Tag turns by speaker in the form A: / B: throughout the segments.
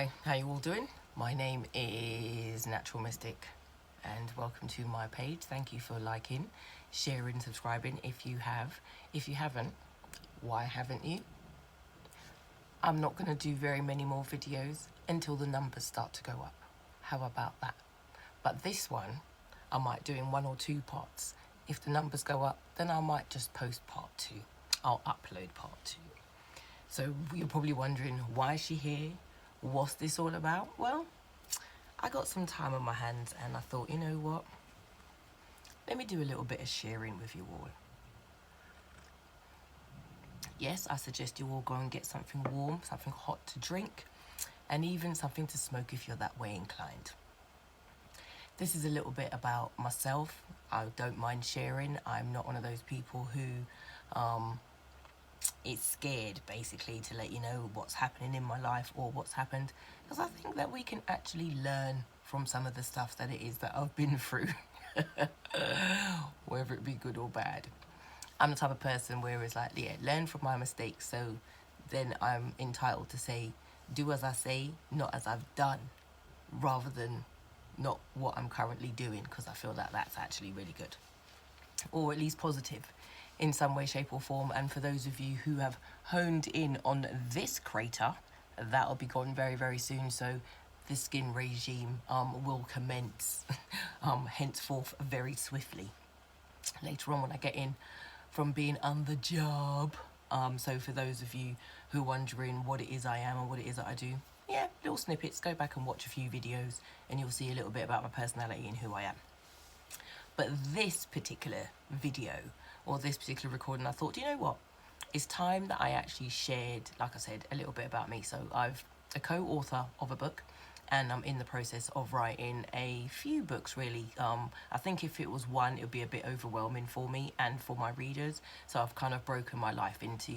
A: Hi, how you all doing? My name is Natural Mystic and welcome to my page. Thank you for liking, sharing, subscribing if you have. If you haven't, why haven't you? I'm not going to do very many more videos until the numbers start to go up. How about that? But this one, I might do in 1 or 2 parts. If the numbers go up, then I might just post part 2. I'll upload part 2. So you're probably wondering, why is she here? What's this all about? Well, I got some time on my hands and I thought, you know what? Let me do a little bit of sharing with you all. Yes, I suggest you all go and get something warm, something hot to drink, and even something to smoke if you're that way inclined. This is a little bit about myself. I don't mind sharing. I'm not one of those people who is scared basically to let you know what's happening in my life or what's happened, because I think that we can actually learn from some of the stuff that it is that I've been through, whether it be good or bad. I'm the type of person where it's like, yeah, learn from my mistakes, so then I'm entitled to say, do as I say, not as I've done, rather than not what I'm currently doing, because I feel that that's actually really good, or at least positive in some way, shape or form. And for those of you who have honed in on this crater, that'll be gone very, very soon. So the skin regime will commence henceforth very swiftly later on when I get in from being on the job. So for those of you who are wondering what it is I am and what it is that I do, yeah, little snippets, go back and watch a few videos and you'll see a little bit about my personality and who I am. But this particular video, or this particular recording, I thought, do you know what? It's time that I actually shared, like I said, a little bit about me. So I'm a co-author of a book, and I'm in the process of writing a few books, really. I think if it was one, it would be a bit overwhelming for me and for my readers. So I've kind of broken my life into,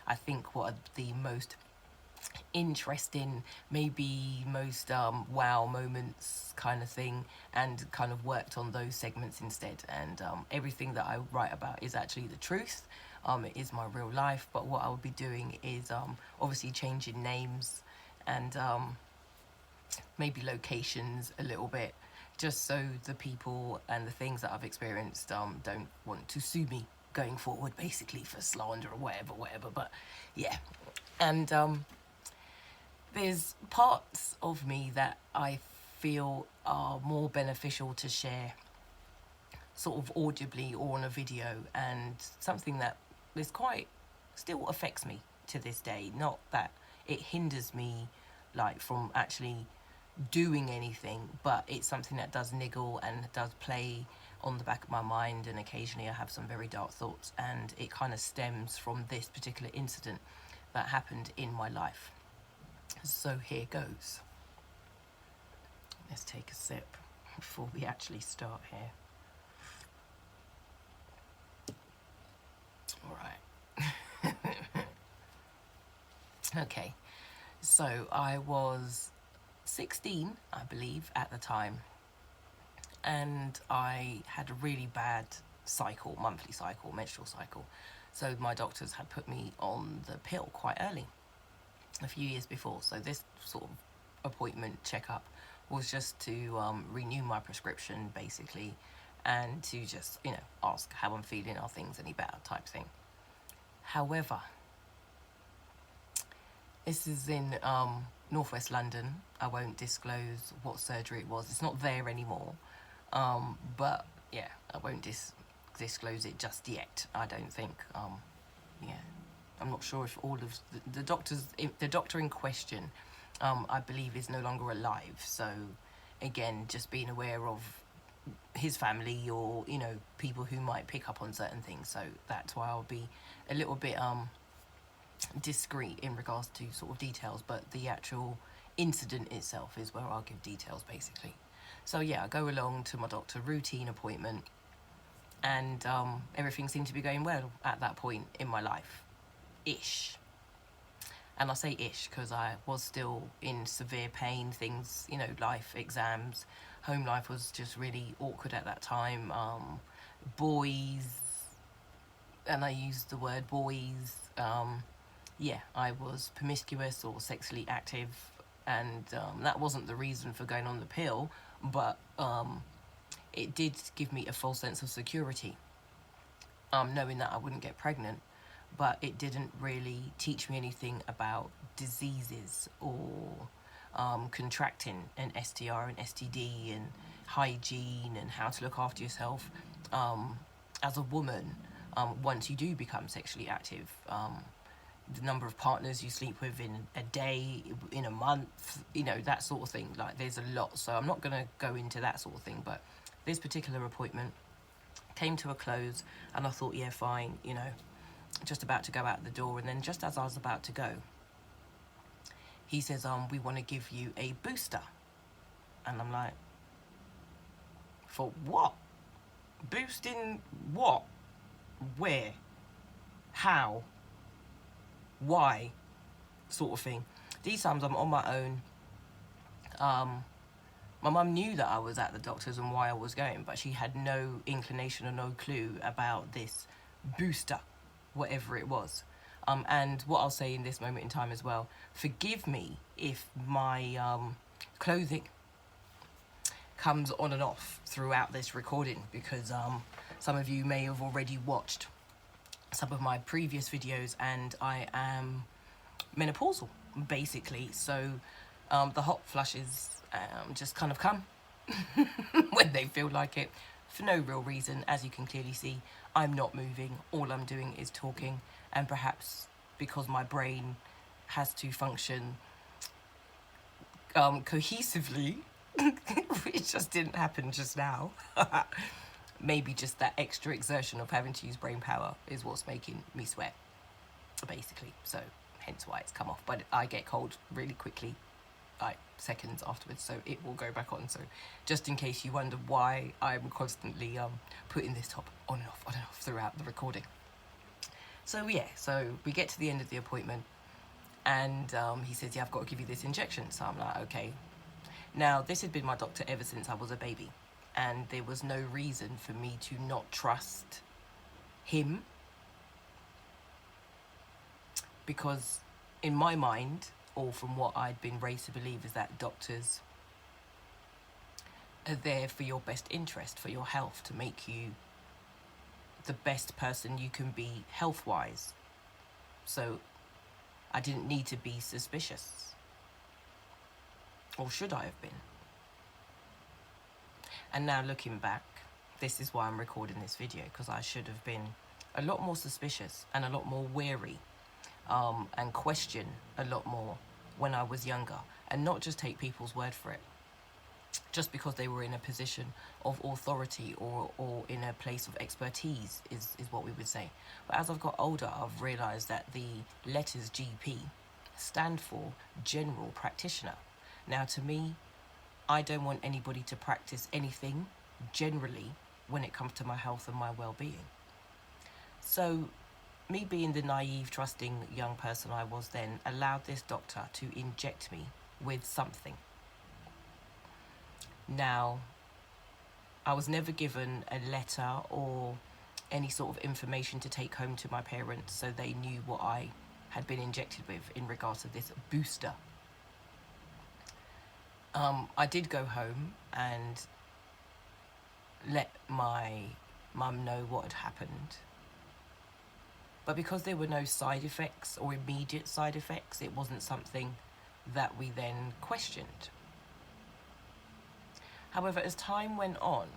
A: I think, what are the most interesting, maybe most wow moments kind of thing, and kind of worked on those segments instead. And everything that I write about is actually the truth. It is my real life, but what I will be doing is obviously changing names and maybe locations a little bit, just so the people and the things that I've experienced don't want to sue me going forward, basically, for slander or whatever. But yeah, and there's parts of me that I feel are more beneficial to share sort of audibly or on a video, and something that is quite, still affects me to this day. Not that it hinders me like from actually doing anything, but it's something that does niggle and does play on the back of my mind, and occasionally I have some very dark thoughts, and it kind of stems from this particular incident that happened in my life. So here goes. Let's take a sip before we actually start here. All right. Okay, so I was 16, I believe, at the time, and I had a really bad cycle, monthly cycle, menstrual cycle. So my doctors had put me on the pill quite early, a few years before. So this sort of appointment checkup was just to renew my prescription, basically, and to just, you know, ask how I'm feeling, are things any better, type thing. However, this is in northwest London. I won't disclose what surgery it was. It's not there anymore. But yeah, I won't disclose it just yet, I don't think. Yeah, I'm not sure if all of the doctor in question, I believe, is no longer alive. So again, just being aware of his family, or, you know, people who might pick up on certain things. So that's why I'll be a little bit discreet in regards to sort of details, but the actual incident itself is where I'll give details, basically. So yeah, I go along to my doctor, routine appointment, and everything seemed to be going well at that point in my life, ish. And I say ish because I was still in severe pain, things, you know, life, exams, home life was just really awkward at that time. Boys, and I use the word boys, yeah, I was promiscuous or sexually active And that wasn't the reason for going on the pill, but it did give me a false sense of security, knowing that I wouldn't get pregnant. But it didn't really teach me anything about diseases or contracting an STR and STD and hygiene and how to look after yourself as a woman once you do become sexually active. The number of partners you sleep with in a day, in a month, that sort of thing. Like, there's a lot. So I'm not going to go into that sort of thing. But this particular appointment came to a close, and I thought, yeah, fine, just about to go out the door. And then just as I was about to go, he says, we want to give you a booster. And I'm like, for what? Boosting what? Where? How? Why? Sort of thing. These times I'm on my own. My mum knew that I was at the doctor's and why I was going, but she had no inclination or no clue about this booster, whatever it was. And what I'll say in this moment in time as well, forgive me if my clothing comes on and off throughout this recording, because some of you may have already watched some of my previous videos, and I am menopausal, basically. So the hot flushes just kind of come when they feel like it, for no real reason. As you can clearly see, I'm not moving. All I'm doing is talking, and perhaps because my brain has to function cohesively, which just didn't happen just now. Maybe just that extra exertion of having to use brain power is what's making me sweat, basically. So hence why it's come off. But I get cold really quickly, like seconds afterwards, so it will go back on. So just in case you wonder why I'm constantly putting this top on and off throughout the recording. So yeah, so we get to the end of the appointment, and he says, yeah, I've got to give you this injection. So I'm like, okay. Now, this had been my doctor ever since I was a baby, and there was no reason for me to not trust him, because in my mind, or from what I'd been raised to believe, is that doctors are there for your best interest, for your health, to make you the best person you can be health-wise. So I didn't need to be suspicious. Or should I have been? And now looking back, this is why I'm recording this video, because I should have been a lot more suspicious and a lot more wary, and question a lot more when I was younger, and not just take people's word for it just because they were in a position of authority or in a place of expertise, is what we would say. But as I've got older, I've realised that the letters GP stand for General Practitioner. Now, to me, I don't want anybody to practice anything generally when it comes to my health and my well-being. So me being the naive, trusting young person I was then, allowed this doctor to inject me with something. Now, I was never given a letter or any sort of information to take home to my parents so they knew what I had been injected with in regards to this booster. I did go home and let my mum know what had happened. But because there were no side effects or immediate side effects, it wasn't something that we then questioned. However, as time went on,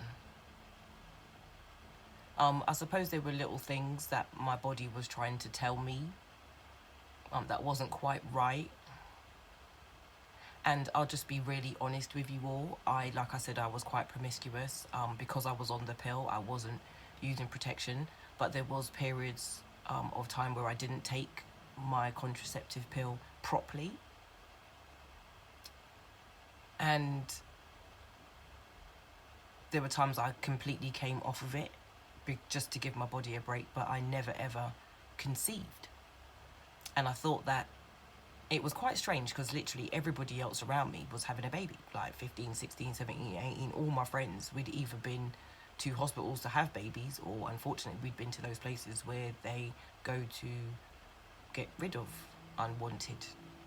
A: I suppose there were little things that my body was trying to tell me that wasn't quite right. And I'll just be really honest with you all. Like I said, I was quite promiscuous. Because I was on the pill, I wasn't using protection. But there was periods of time where I didn't take my contraceptive pill properly. And there were times I completely came off of it just to give my body a break, but I never ever conceived. And I thought that it was quite strange, because literally everybody else around me was having a baby, like 15, 16, 17, 18, all my friends. We'd either been to hospitals to have babies, or unfortunately we'd been to those places where they go to get rid of unwanted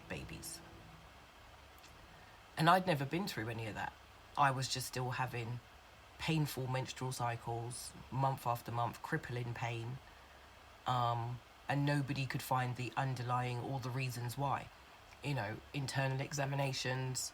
A: babies. And I'd never been through any of that. I was just still having painful menstrual cycles, month after month, crippling pain, and nobody could find the underlying or the reasons why. You know, internal examinations,